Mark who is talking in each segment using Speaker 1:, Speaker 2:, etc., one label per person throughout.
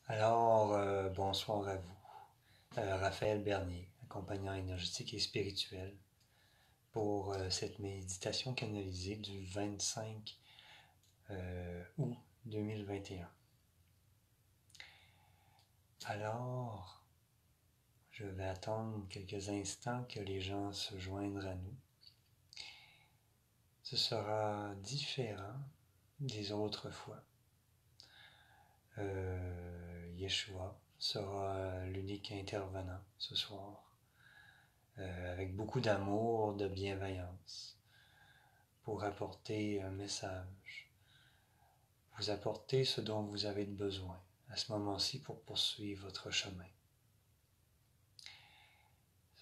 Speaker 1: Bonsoir à vous. Raphaël Bernier, accompagnant énergétique et spirituel, pour cette méditation canalisée du 25 août 2021. Alors, je vais attendre quelques instants que les gens se joignent à nous. Ce sera différent des autres fois. Yeshua sera l'unique intervenant ce soir, avec beaucoup d'amour, de bienveillance, pour apporter un message, vous apporter ce dont vous avez besoin à ce moment-ci pour poursuivre votre chemin.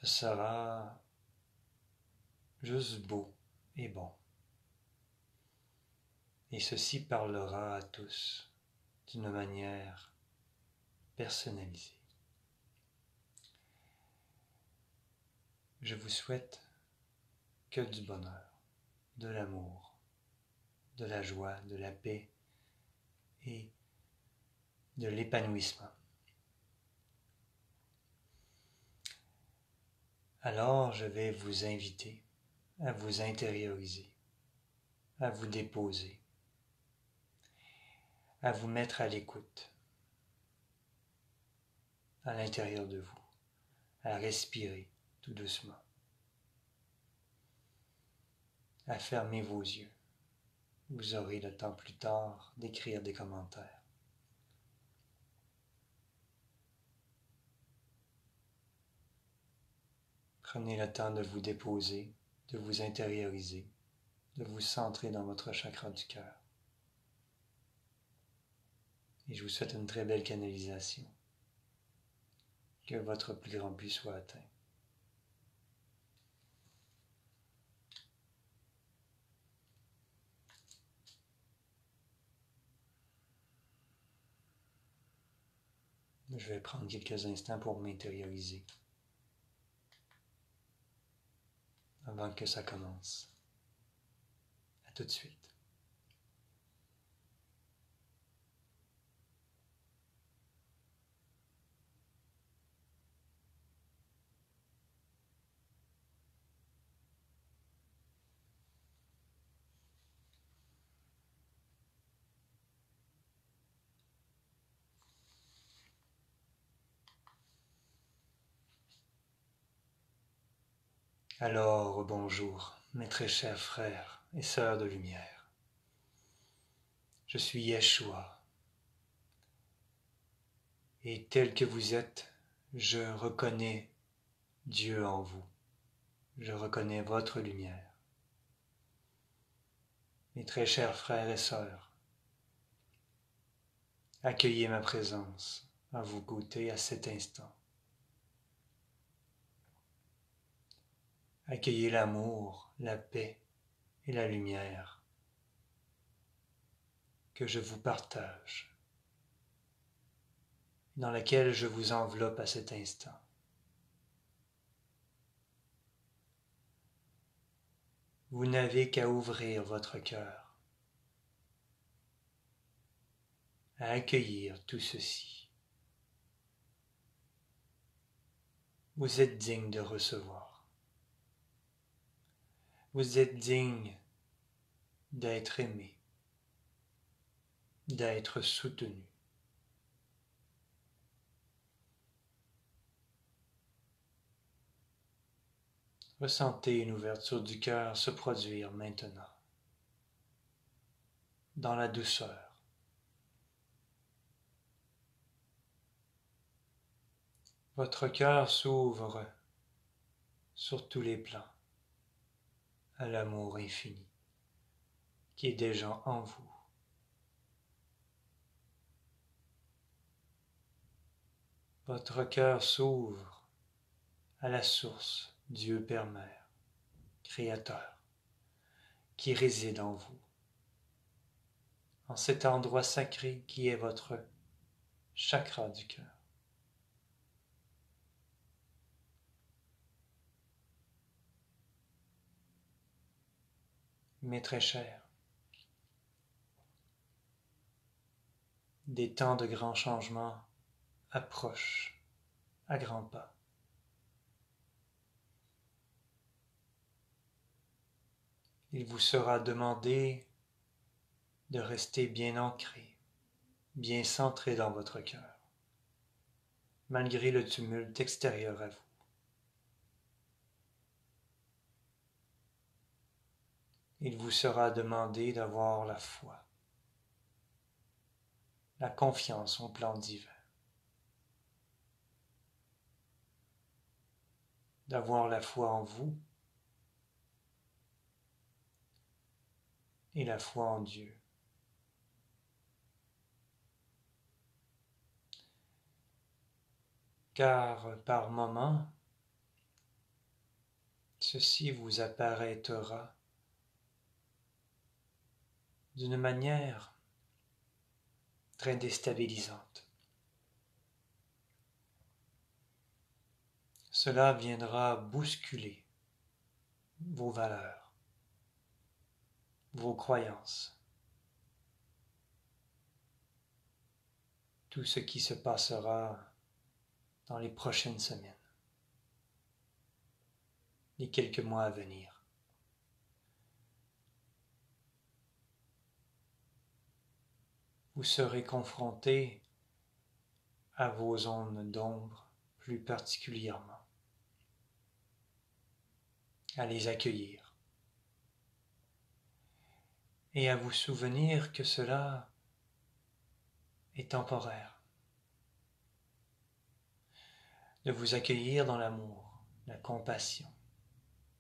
Speaker 1: Ce sera juste beau et bon. Et ceci parlera à tous d'une manière personnalisée. Je vous souhaite que du bonheur, de l'amour, de la joie, de la paix et de l'épanouissement. Alors, je vais vous inviter à vous intérioriser, à vous déposer, à vous mettre à l'écoute, à l'intérieur de vous, à respirer tout doucement, à fermer vos yeux. Vous aurez le temps plus tard d'écrire des commentaires. Prenez le temps de vous déposer, de vous intérioriser, de vous centrer dans votre chakra du cœur. Et je vous souhaite une très belle canalisation. Que votre plus grand but soit atteint. Je vais prendre quelques instants pour m'intérioriser avant que ça commence. À tout de suite. Alors, bonjour, mes très chers frères et sœurs de lumière. Je suis Yeshua. Et tel que vous êtes, je reconnais Dieu en vous. Je reconnais votre lumière. Mes très chers frères et sœurs, accueillez ma présence à vos côtés à cet instant. Accueillez l'amour, la paix et la lumière que je vous partage, dans laquelle je vous enveloppe à cet instant. Vous n'avez qu'à ouvrir votre cœur, à accueillir tout ceci. Vous êtes digne de recevoir. Vous êtes digne d'être aimé, d'être soutenu. Ressentez une ouverture du cœur se produire maintenant, dans la douceur. Votre cœur s'ouvre sur tous les plans à l'amour infini qui est déjà en vous. Votre cœur s'ouvre à la source, Dieu Père Mère, Créateur, qui réside en vous, en cet endroit sacré qui est votre chakra du cœur. Mes très chers, des temps de grands changements approche à grands pas. Il vous sera demandé de rester bien ancré, bien centré dans votre cœur, malgré le tumulte extérieur à vous. Il vous sera demandé d'avoir la foi, la confiance au plan divin, d'avoir la foi en vous et la foi en Dieu. Car par moments, ceci vous apparaîtra d'une manière très déstabilisante. Cela viendra bousculer vos valeurs, vos croyances, tout ce qui se passera dans les prochaines semaines, les quelques mois à venir. Vous serez confronté à vos zones d'ombre plus particulièrement, à les accueillir et à vous souvenir que cela est temporaire, de vous accueillir dans l'amour, la compassion,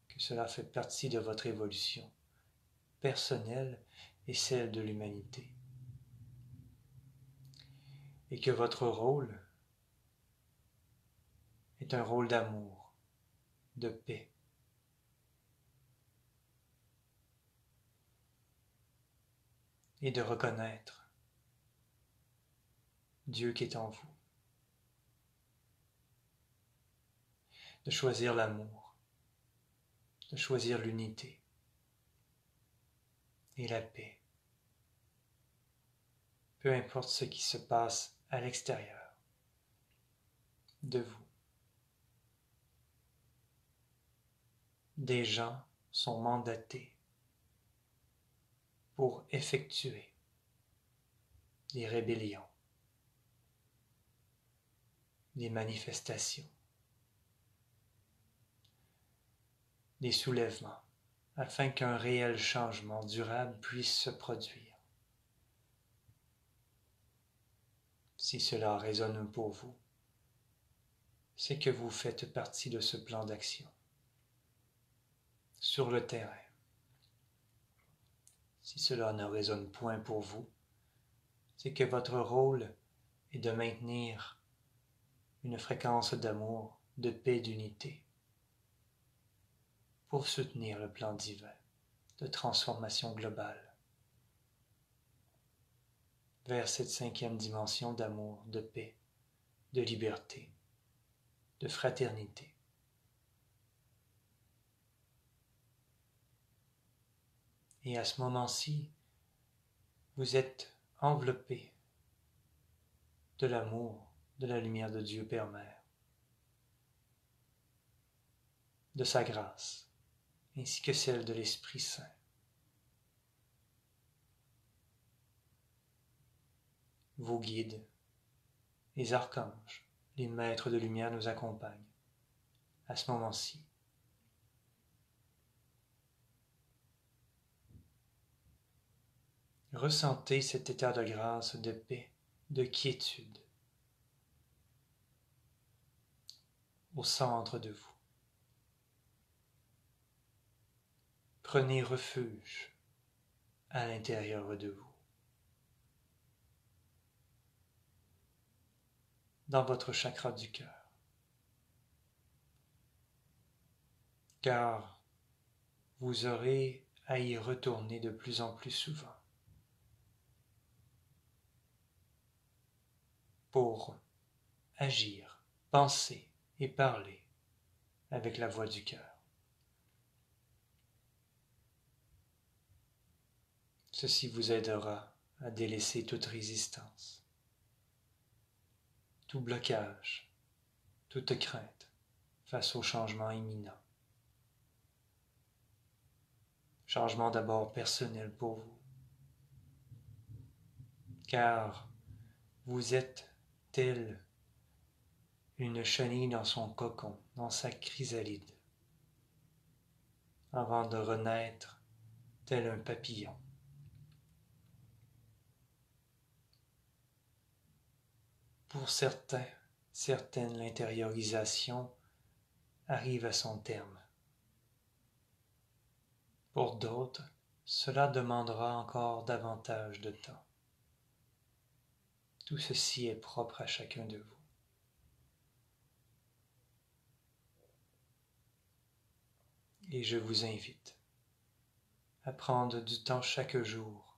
Speaker 1: que cela fait partie de votre évolution personnelle et celle de l'humanité, et que votre rôle est un rôle d'amour, de paix, et de reconnaître Dieu qui est en vous, de choisir l'amour, de choisir l'unité et la paix, peu importe ce qui se passe à l'extérieur de vous. Des gens sont mandatés pour effectuer des rébellions, des manifestations, des soulèvements, afin qu'un réel changement durable puisse se produire. Si cela résonne pour vous, c'est que vous faites partie de ce plan d'action sur le terrain. Si cela ne résonne point pour vous, c'est que votre rôle est de maintenir une fréquence d'amour, de paix, d'unité, pour soutenir le plan divin de transformation globale vers cette 5e dimension d'amour, de paix, de liberté, de fraternité. Et à ce moment-ci, vous êtes enveloppé de l'amour, de la lumière de Dieu Père Mère, de sa grâce, ainsi que celle de l'Esprit Saint. Vos guides, les archanges, les maîtres de lumière nous accompagnent à ce moment-ci. Ressentez cet état de grâce, de paix, de quiétude au centre de vous. Prenez refuge à l'intérieur de vous, dans votre chakra du cœur, car vous aurez à y retourner de plus en plus souvent pour agir, penser et parler avec la voix du cœur. Ceci vous aidera à délaisser toute résistance, tout blocage, toute crainte face au changement imminent. Changement d'abord personnel pour vous, car vous êtes tel une chenille dans son cocon, dans sa chrysalide, avant de renaître tel un papillon. Pour certaines, l'intériorisation arrive à son terme. Pour d'autres, cela demandera encore davantage de temps. Tout ceci est propre à chacun de vous. Et je vous invite à prendre du temps chaque jour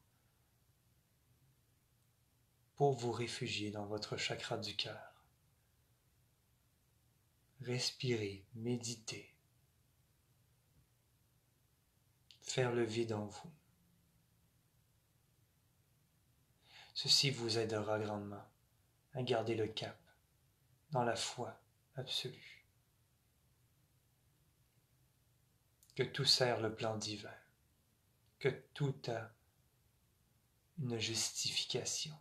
Speaker 1: pour vous réfugier dans votre chakra du cœur. Respirez, méditez, faire le vide en vous. Ceci vous aidera grandement à garder le cap dans la foi absolue. Que tout sert le plan divin, que tout a une justification,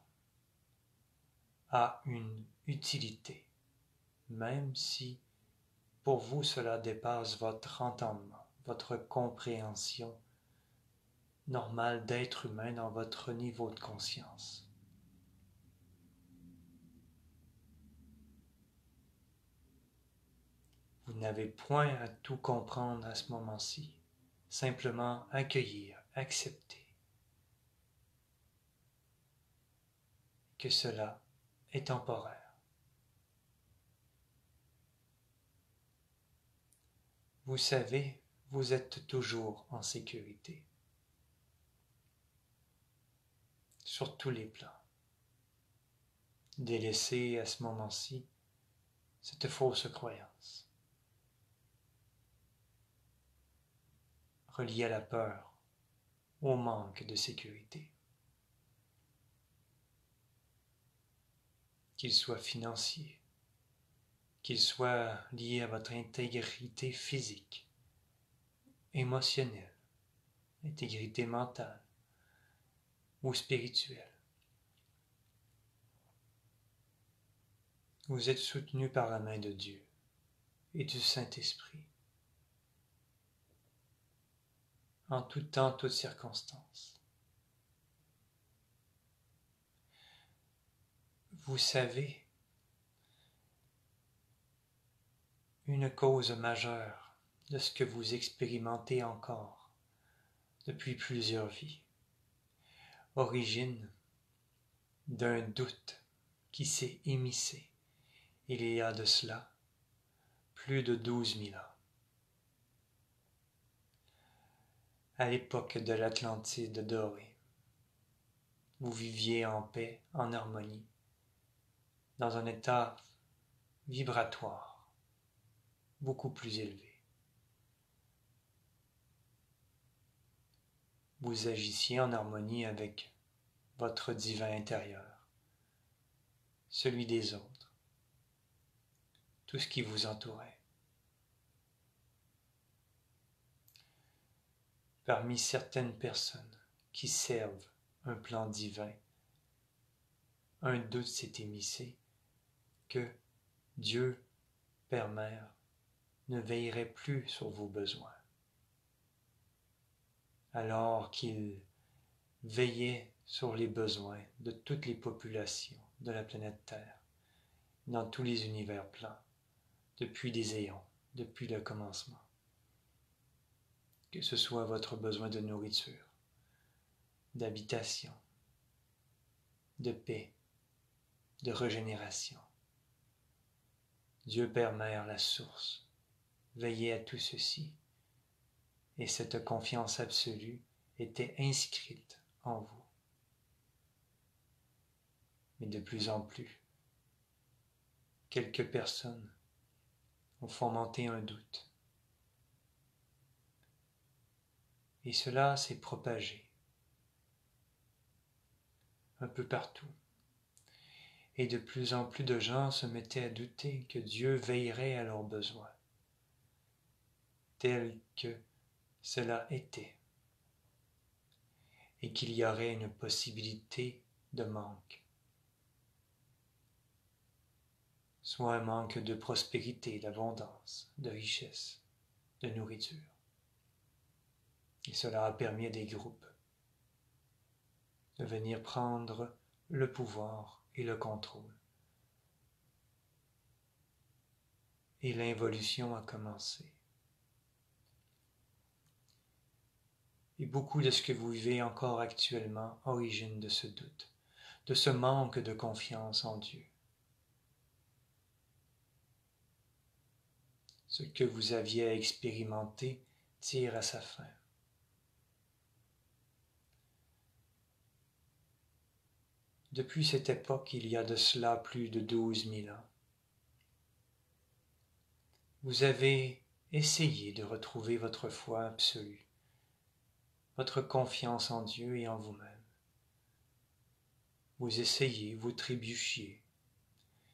Speaker 1: a une utilité, même si pour vous cela dépasse votre entendement, votre compréhension normale d'être humain dans votre niveau de conscience. Vous n'avez point à tout comprendre à ce moment-ci, simplement accueillir, accepter que cela est temporaire. Vous savez, vous êtes toujours en sécurité, sur tous les plans. Délaissez à ce moment-ci cette fausse croyance, reliée à la peur, au manque de sécurité, qu'il soit financier, qu'il soit lié à votre intégrité physique, émotionnelle, intégrité mentale ou spirituelle. Vous êtes soutenu par la main de Dieu et du Saint-Esprit, en tout temps, toutes circonstances. Vous savez, une cause majeure de ce que vous expérimentez encore depuis plusieurs vies origine d'un doute qui s'est émissé il y a de cela plus de 12 000 ans. À l'époque de l'Atlantide dorée, vous viviez en paix, en harmonie, dans un état vibratoire beaucoup plus élevé. Vous agissiez en harmonie avec votre divin intérieur, celui des autres, tout ce qui vous entourait. Parmi certaines personnes qui servent un plan divin, un doute s'est émissé que Dieu, Père, Mère, ne veillerait plus sur vos besoins, alors qu'il veillait sur les besoins de toutes les populations de la planète Terre, dans tous les univers plans, depuis des éons, depuis le commencement. Que ce soit votre besoin de nourriture, d'habitation, de paix, de régénération. Dieu Père Mère, la source, veillait à tout ceci, et cette confiance absolue était inscrite en vous. Mais de plus en plus, quelques personnes ont fomenté un doute. Et cela s'est propagé un peu partout. et de plus en plus de gens se mettaient à douter que Dieu veillerait à leurs besoins, tels que cela était, et qu'il y aurait une possibilité de manque, soit un manque de prospérité, d'abondance, de richesse, de nourriture. Et cela a permis à des groupes de venir prendre le pouvoir et le contrôle. Et l'involution a commencé. Et beaucoup de ce que vous vivez encore actuellement origine de ce doute, de ce manque de confiance en Dieu. Ce que vous aviez à expérimenter tire à sa fin. Depuis cette époque, il y a de cela plus de 12 000 ans, vous avez essayé de retrouver votre foi absolue, votre confiance en Dieu et en vous-même. Vous essayez, vous trébuchiez.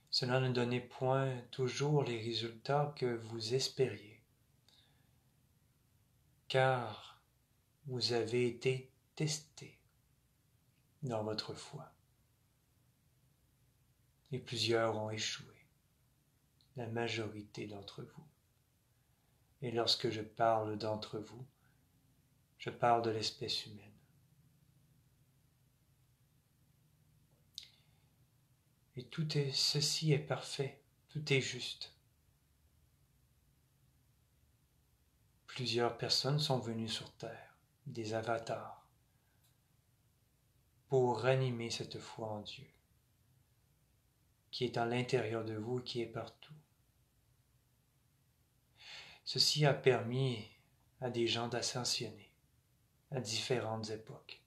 Speaker 1: Cela ne donnait point toujours les résultats que vous espériez, car vous avez été testé dans votre foi. Et plusieurs ont échoué, la majorité d'entre vous. Et lorsque je parle d'entre vous, je parle de l'espèce humaine. Et ceci est parfait, tout est juste. Plusieurs personnes sont venues sur Terre, des avatars, pour ranimer cette foi en Dieu, qui est à l'intérieur de vous et qui est partout. Ceci a permis à des gens d'ascensionner à différentes époques,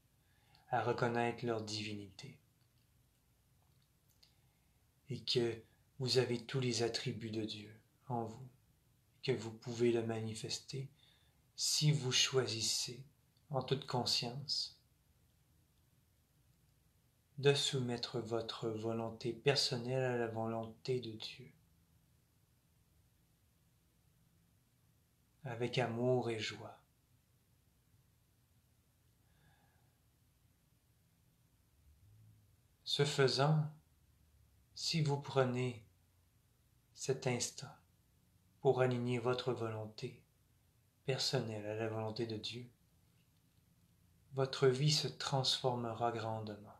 Speaker 1: à reconnaître leur divinité, et que vous avez tous les attributs de Dieu en vous, que vous pouvez le manifester si vous choisissez en toute conscience de soumettre votre volonté personnelle à la volonté de Dieu, avec amour et joie. Ce faisant, si vous prenez cet instant pour aligner votre volonté personnelle à la volonté de Dieu, votre vie se transformera grandement.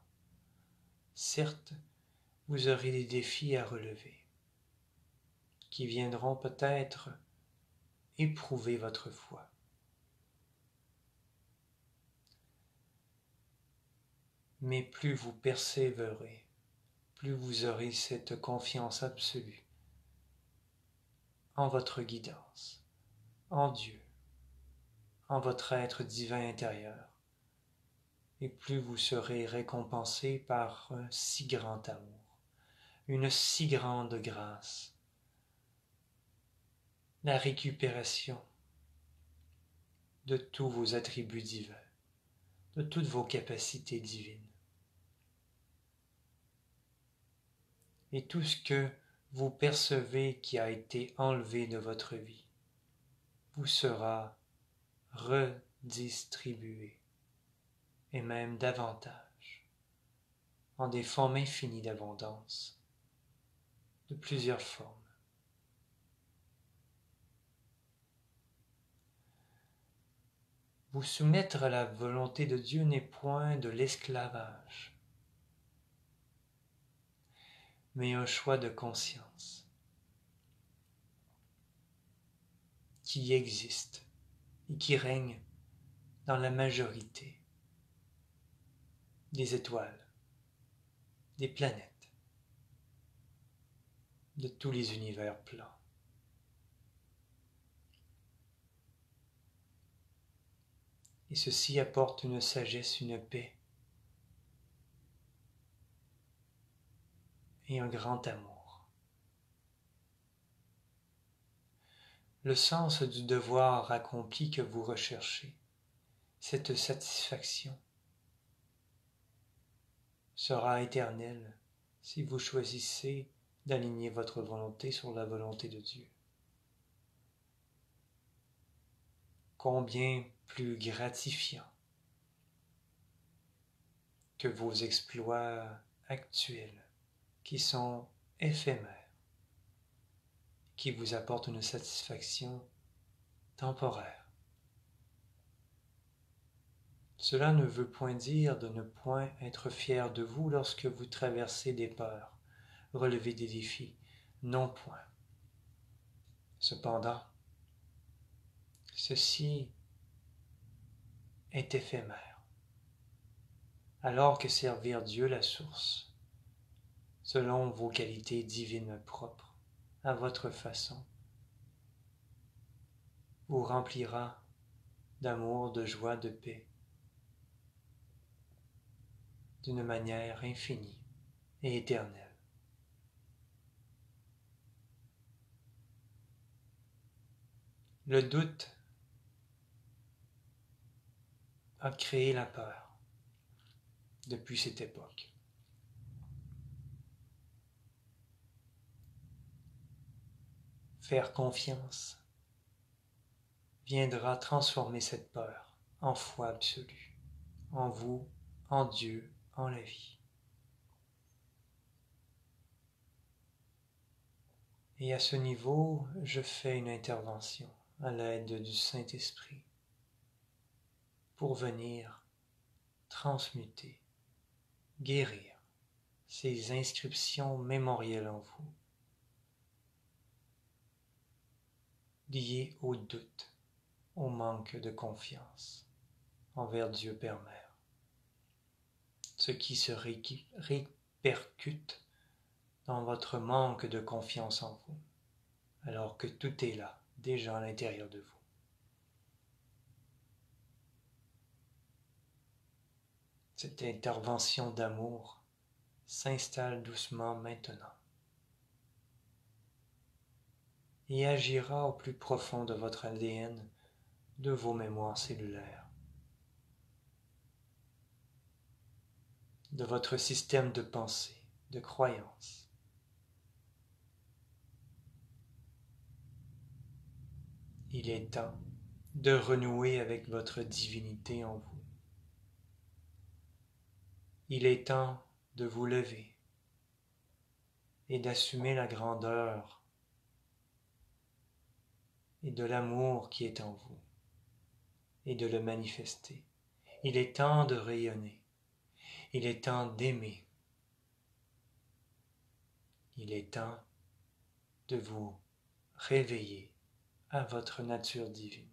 Speaker 1: Certes, vous aurez des défis à relever, qui viendront peut-être éprouver votre foi. Mais plus vous persévérez, plus vous aurez cette confiance absolue en votre guidance, en Dieu, en votre être divin intérieur, et plus vous serez récompensé par un si grand amour, une si grande grâce, la récupération de tous vos attributs divins, de toutes vos capacités divines. Et tout ce que vous percevez qui a été enlevé de votre vie vous sera redistribué, et même davantage, en des formes infinies d'abondance, de plusieurs formes. Vous soumettre à la volonté de Dieu n'est point de l'esclavage, mais un choix de conscience qui existe et qui règne dans la majorité des étoiles, des planètes, de tous les univers plans. Et ceci apporte une sagesse, une paix et un grand amour. Le sens du devoir accompli que vous recherchez, cette satisfaction, sera éternelle si vous choisissez d'aligner votre volonté sur la volonté de Dieu. Combien plus gratifiant que vos exploits actuels qui sont éphémères, qui vous apportent une satisfaction temporaire. Cela ne veut point dire de ne point être fier de vous lorsque vous traversez des peurs, relevez des défis, non point. Cependant, ceci est éphémère, alors que servir Dieu la source, selon vos qualités divines propres, à votre façon, vous remplira d'amour, de joie, de paix, d'une manière infinie et éternelle. Le doute a créé la peur depuis cette époque. Faire confiance viendra transformer cette peur en foi absolue, en vous, en Dieu, en la vie. Et à ce niveau, je fais une intervention à l'aide du Saint-Esprit pour venir transmuter, guérir ces inscriptions mémorielles en vous, liées au doute, au manque de confiance envers Dieu Père Mère, ce qui se répercute dans votre manque de confiance en vous, alors que tout est là, déjà à l'intérieur de vous. Cette intervention d'amour s'installe doucement maintenant et agira au plus profond de votre ADN, de vos mémoires cellulaires, de votre système de pensée, de croyance. Il est temps de renouer avec votre divinité en vous. Il est temps de vous lever et d'assumer la grandeur et de l'amour qui est en vous et de le manifester. Il est temps de rayonner. Il est temps d'aimer. Il est temps de vous réveiller à votre nature divine.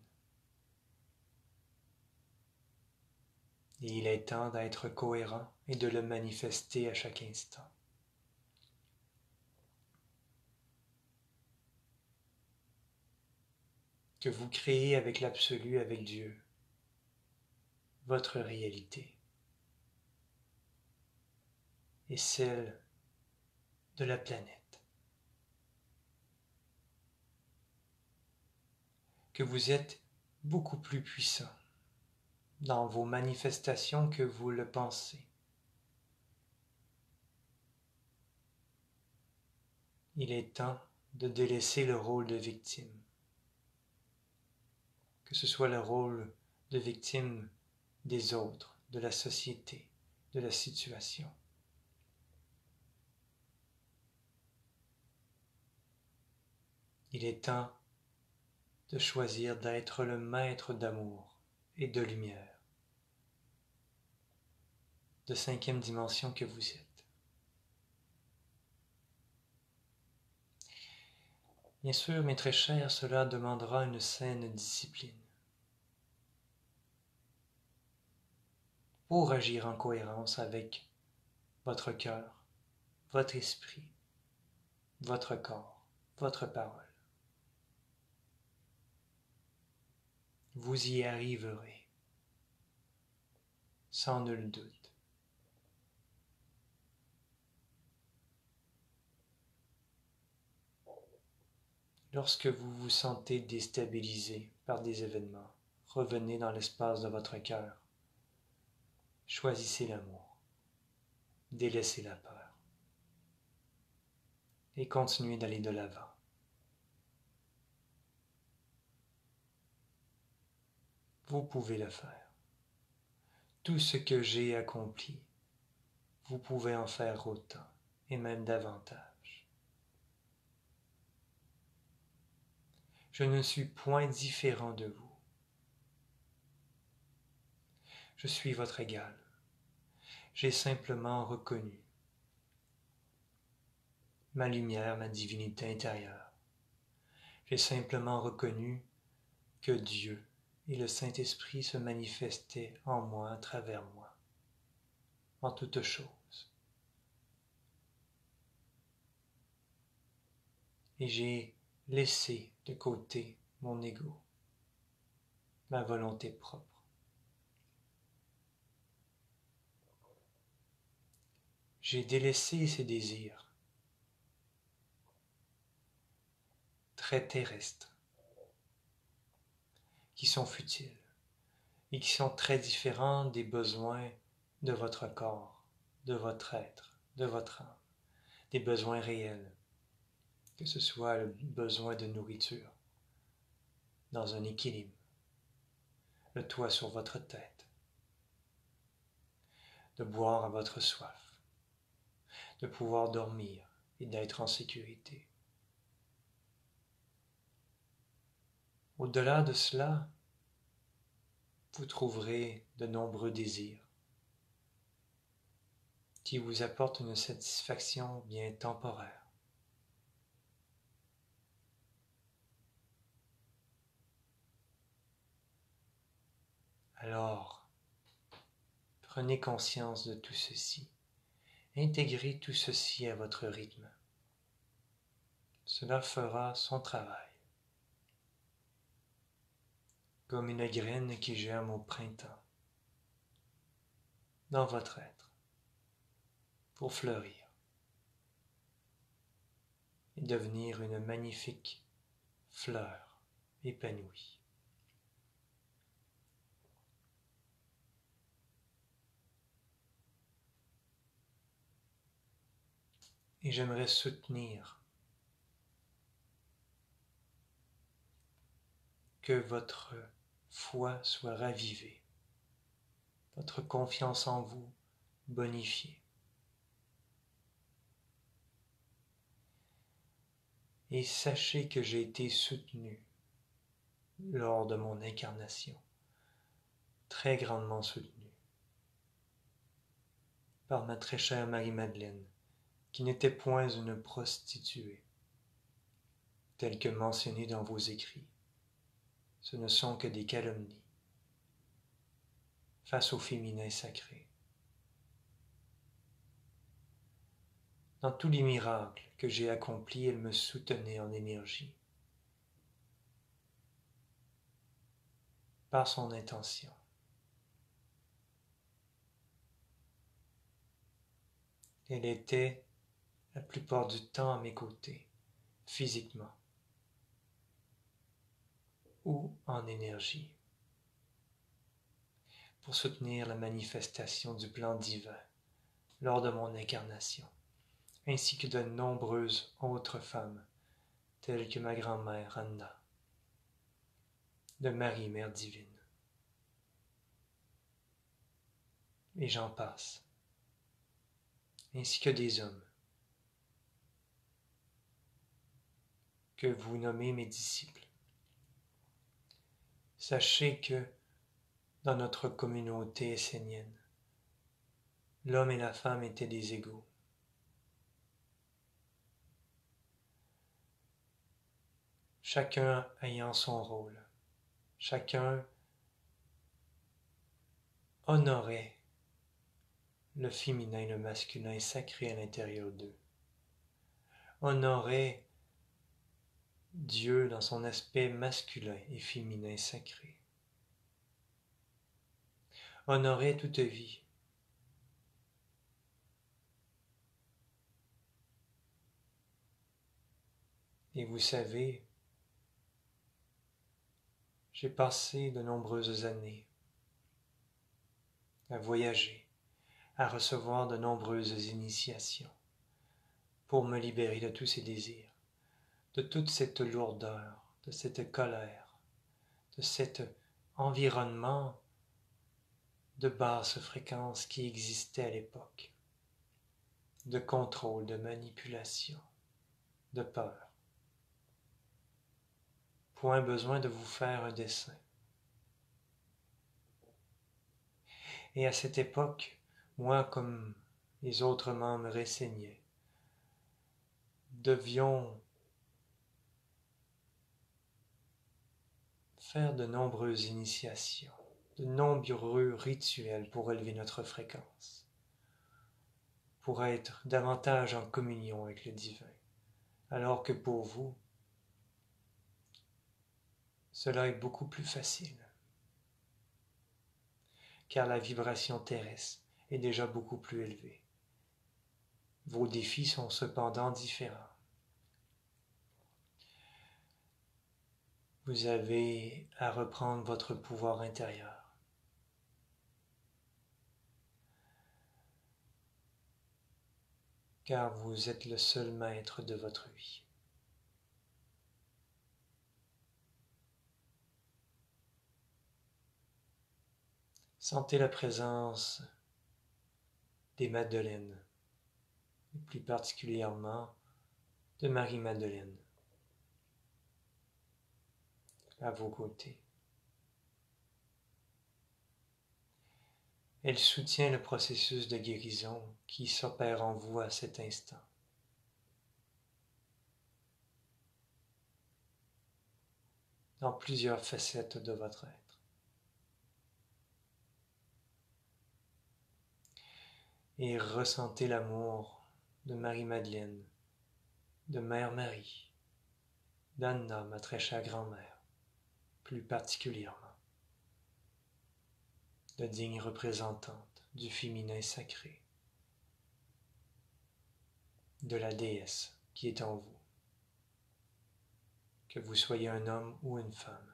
Speaker 1: Et il est temps d'être cohérent et de le manifester à chaque instant. Que vous créez avec l'absolu, avec Dieu, votre réalité et celle de la planète. Que vous êtes beaucoup plus puissant dans vos manifestations que vous le pensez. Il est temps de délaisser le rôle de victime, que ce soit le rôle de victime des autres, de la société, de la situation. Il est temps de choisir d'être le maître d'amour et de lumière, de 5e dimension que vous êtes. Bien sûr, mes très chers, cela demandera une saine discipline pour agir en cohérence avec votre cœur, votre esprit, votre corps, votre parole. Vous y arriverez, sans nul doute. Lorsque vous vous sentez déstabilisé par des événements, revenez dans l'espace de votre cœur. Choisissez l'amour. Délaissez la peur. et continuez d'aller de l'avant. Vous pouvez le faire. Tout ce que j'ai accompli, vous pouvez en faire autant, et même davantage. Je ne suis point différent de vous. Je suis votre égal. J'ai simplement reconnu ma lumière, ma divinité intérieure. J'ai simplement reconnu que Dieu et le Saint-Esprit se manifestaient en moi, à travers moi, en toutes choses. Et j'ai laissé de côté mon ego, ma volonté propre. J'ai délaissé ces désirs très terrestres, qui sont futiles et qui sont très différents des besoins de votre corps, de votre être, de votre âme, des besoins réels, que ce soit le besoin de nourriture, dans un équilibre, le toit sur votre tête, de boire à votre soif, de pouvoir dormir et d'être en sécurité. Au-delà de cela, vous trouverez de nombreux désirs qui vous apportent une satisfaction bien temporaire. Alors, prenez conscience de tout ceci. Intégrez tout ceci à votre rythme. Cela fera son travail. Comme une graine qui germe au printemps, dans votre être, pour fleurir et devenir une magnifique fleur épanouie. Et j'aimerais soutenir que votre foi soit ravivée, votre confiance en vous bonifiée. Et sachez que j'ai été soutenu lors de mon incarnation, très grandement soutenu, par ma très chère Marie-Madeleine, qui n'était point une prostituée, telle que mentionnée dans vos écrits. Ce ne sont que des calomnies face au féminin sacré. Dans tous les miracles que j'ai accomplis, elle me soutenait en énergie, par son intention. Elle était la plupart du temps à mes côtés, physiquement ou en énergie, pour soutenir la manifestation du plan divin lors de mon incarnation, ainsi que de nombreuses autres femmes, telles que ma grand-mère Anna, de Marie, Mère divine. Et j'en passe, ainsi que des hommes, que vous nommez mes disciples. Sachez que dans notre communauté essénienne, l'homme et la femme étaient des égaux. Chacun ayant son rôle, chacun honorait le féminin et le masculin sacré à l'intérieur d'eux, honorait Dieu dans son aspect masculin et féminin sacré, honorait toute vie. Et vous savez, j'ai passé de nombreuses années à voyager, à recevoir de nombreuses initiations, pour me libérer de tous ces désirs, de toute cette lourdeur, de cette colère, de cet environnement de basse fréquence qui existait à l'époque, de contrôle, de manipulation, de peur. Point besoin de vous faire un dessin. Et à cette époque, moi comme les autres membres récéniens, devions faire de nombreuses initiations, de nombreux rituels pour élever notre fréquence, pour être davantage en communion avec le divin, alors que pour vous, cela est beaucoup plus facile, car la vibration terrestre est déjà beaucoup plus élevée. Vos défis sont cependant différents. Vous avez à reprendre votre pouvoir intérieur. Car vous êtes le seul maître de votre vie. Sentez la présence des Madeleines, et plus particulièrement de Marie-Madeleine, à vos côtés. Elle soutient le processus de guérison qui s'opère en vous à cet instant. Dans plusieurs facettes de votre être. Et ressentez l'amour de Marie-Madeleine, de Mère Marie, d'Anna, ma très chère grand-mère, plus particulièrement, de digne représentante du féminin sacré, de la déesse qui est en vous, que vous soyez un homme ou une femme.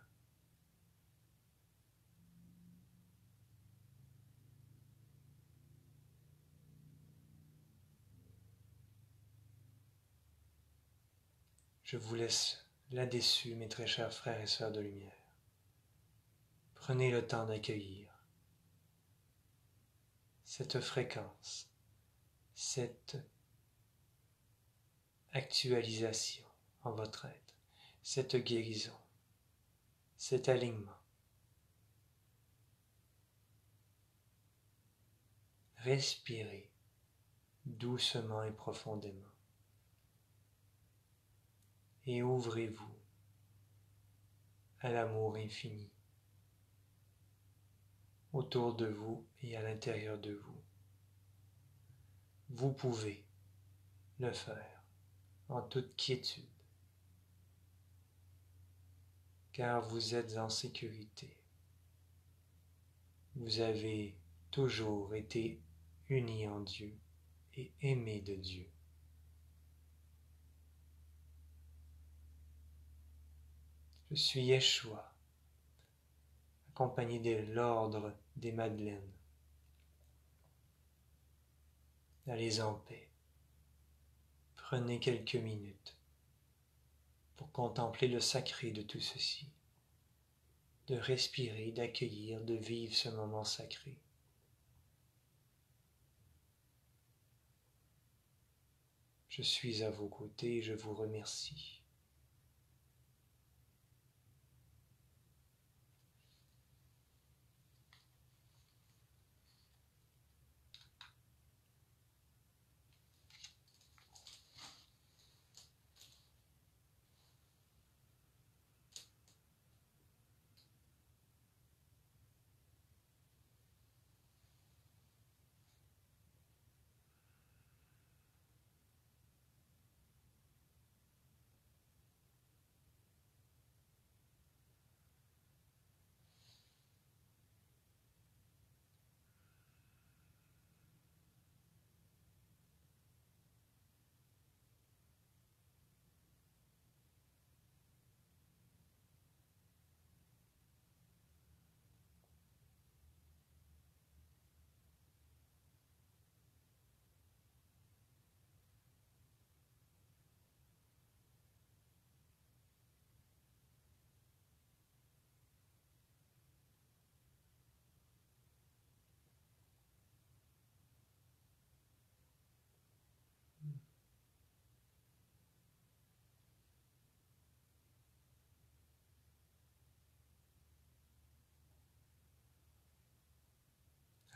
Speaker 1: Je vous laisse là-dessus, mes très chers frères et sœurs de lumière. Prenez le temps d'accueillir cette fréquence, cette actualisation en votre être, cette guérison, cet alignement. Respirez doucement et profondément et ouvrez-vous à l'amour infini autour de vous et à l'intérieur de vous. Vous pouvez le faire en toute quiétude, car vous êtes en sécurité. Vous avez toujours été unis en Dieu et aimés de Dieu. Je suis Yeshua, accompagné de l'ordre des Madeleines. Allez en paix. Prenez quelques minutes pour contempler le sacré de tout ceci, de respirer, d'accueillir, de vivre ce moment sacré. Je suis à vos côtés et je vous remercie.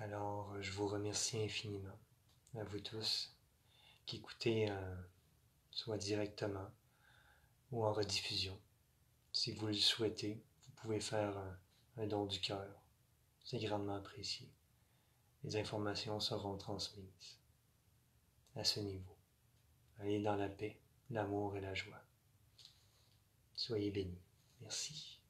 Speaker 1: Alors, je vous remercie infiniment, à vous tous qui écoutez soit directement ou en rediffusion. Si vous le souhaitez, vous pouvez faire un don du cœur. C'est grandement apprécié. Les informations seront transmises à ce niveau. Allez dans la paix, l'amour et la joie. Soyez bénis. Merci.